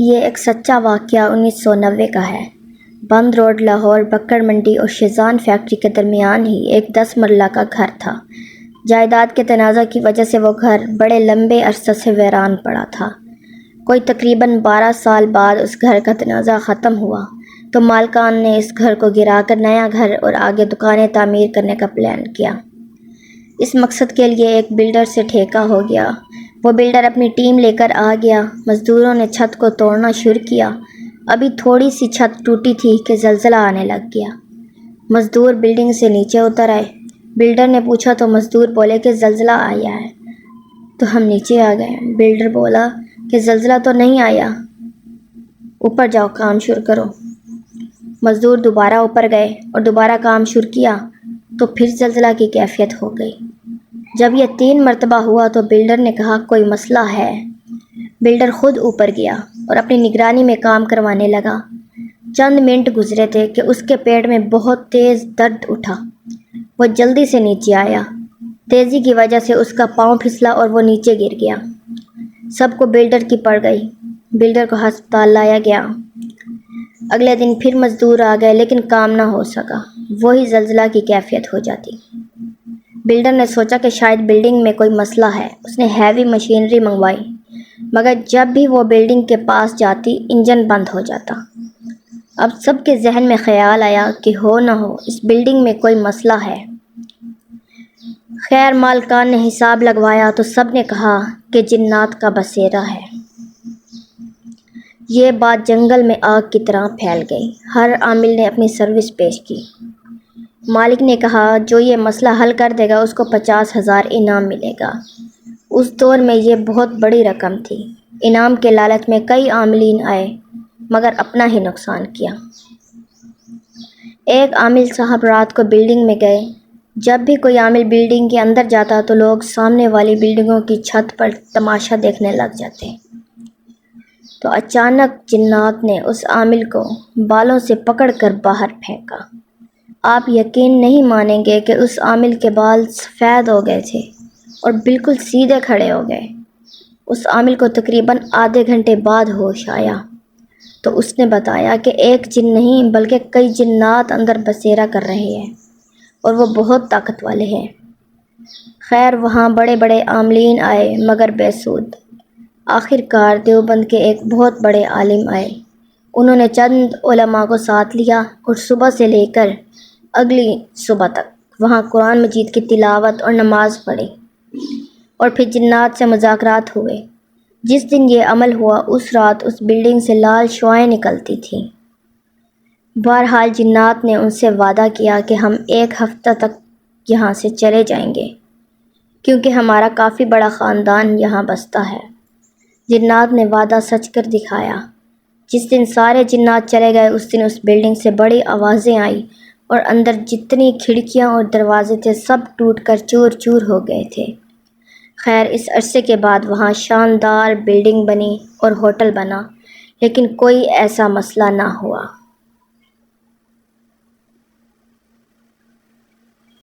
یہ ایک سچا واقعہ 1990 کا ہے۔ بند روڈ لاہور بکر منڈی اور شیزان فیکٹری کے درمیان ہی ایک 10 مرلہ کا گھر تھا۔ جائیداد کے تنازع کی وجہ سے وہ گھر بڑے لمبے عرصے سے ویران پڑا تھا۔ کوئی تقریباً 12 سال بعد اس گھر کا تنازع ختم ہوا تو مالکان نے اس گھر کو گرا کر نیا گھر اور آگے دکانیں تعمیر کرنے کا پلان کیا۔ اس مقصد کے لیے ایک بلڈر سے ٹھیکہ ہو گیا۔ وہ بلڈر اپنی ٹیم لے کر آ گیا۔ مزدوروں نے چھت کو توڑنا شروع کیا۔ ابھی تھوڑی سی چھت ٹوٹی تھی کہ زلزلہ آنے لگ گیا۔ مزدور بلڈنگ سے نیچے اتر آئے۔ بلڈر نے پوچھا تو مزدور بولے کہ زلزلہ آیا ہے تو ہم نیچے آ گئے۔ بلڈر بولا کہ زلزلہ تو نہیں آیا، اوپر جاؤ کام شروع کرو۔ مزدور دوبارہ اوپر گئے اور دوبارہ کام شروع کیا تو پھر زلزلہ کی کیفیت ہو گئی۔ جب یہ 3 مرتبہ ہوا تو بلڈر نے کہا کوئی مسئلہ ہے۔ بلڈر خود اوپر گیا اور اپنی نگرانی میں کام کروانے لگا۔ چند منٹ گزرے تھے کہ اس کے پیٹ میں بہت تیز درد اٹھا۔ وہ جلدی سے نیچے آیا۔ تیزی کی وجہ سے اس کا پاؤں پھسلا اور وہ نیچے گر گیا۔ سب کو بلڈر کی پڑ گئی۔ بلڈر کو ہسپتال لایا گیا۔ اگلے دن پھر مزدور آ گئے لیکن کام نہ ہو سکا۔ وہی زلزلہ کی کیفیت ہو جاتی۔ بلڈر نے سوچا کہ شاید بلڈنگ میں کوئی مسئلہ ہے۔ اس نے ہیوی مشینری منگوائی مگر جب بھی وہ بلڈنگ کے پاس جاتی انجن بند ہو جاتا۔ اب سب کے ذہن میں خیال آیا کہ ہو نہ ہو اس بلڈنگ میں کوئی مسئلہ ہے۔ خیر مالکان نے حساب لگوایا تو سب نے کہا کہ جنات کا بسیرا ہے۔ یہ بات جنگل میں آگ کی طرح پھیل گئی۔ ہر عامل نے اپنی سروس پیش کی۔ مالک نے کہا جو یہ مسئلہ حل کر دے گا اس کو 50,000 انعام ملے گا۔ اس دور میں یہ بہت بڑی رقم تھی۔ انعام کے لالچ میں کئی عاملین آئے مگر اپنا ہی نقصان کیا۔ ایک عامل صاحب رات کو بلڈنگ میں گئے۔ جب بھی کوئی عامل بلڈنگ کے اندر جاتا تو لوگ سامنے والی بلڈنگوں کی چھت پر تماشا دیکھنے لگ جاتے۔ تو اچانک جنات نے اس عامل کو بالوں سے پکڑ کر باہر پھینکا۔ آپ یقین نہیں مانیں گے کہ اس عامل کے بال سفید ہو گئے تھے اور بالکل سیدھے کھڑے ہو گئے۔ اس عامل کو تقریباً آدھے گھنٹے بعد ہوش آیا تو اس نے بتایا کہ ایک جن نہیں بلکہ کئی جنات اندر بسیرا کر رہے ہیں اور وہ بہت طاقت والے ہیں۔ خیر وہاں بڑے بڑے عاملین آئے مگر بے سود۔ آخر کار دیوبند کے ایک بہت بڑے عالم آئے۔ انہوں نے چند علماء کو ساتھ لیا اور صبح سے لے کر اگلی صبح تک وہاں قرآن مجید کی تلاوت اور نماز پڑھی اور پھر جنات سے مذاکرات ہوئے۔ جس دن یہ عمل ہوا اس رات اس بلڈنگ سے لال شعاعیں نکلتی تھیں۔ بہرحال جنات نے ان سے وعدہ کیا کہ ہم 1 ہفتہ تک یہاں سے چلے جائیں گے کیونکہ ہمارا کافی بڑا خاندان یہاں بستا ہے۔ جنات نے وعدہ سچ کر دکھایا۔ جس دن سارے جنات چلے گئے اس دن اس بلڈنگ سے بڑی آوازیں آئیں اور اندر جتنی کھڑکیاں اور دروازے تھے سب ٹوٹ کر چور چور ہو گئے تھے۔ خیر اس عرصے کے بعد وہاں شاندار بلڈنگ بنی اور ہوٹل بنا لیکن کوئی ایسا مسئلہ نہ ہوا۔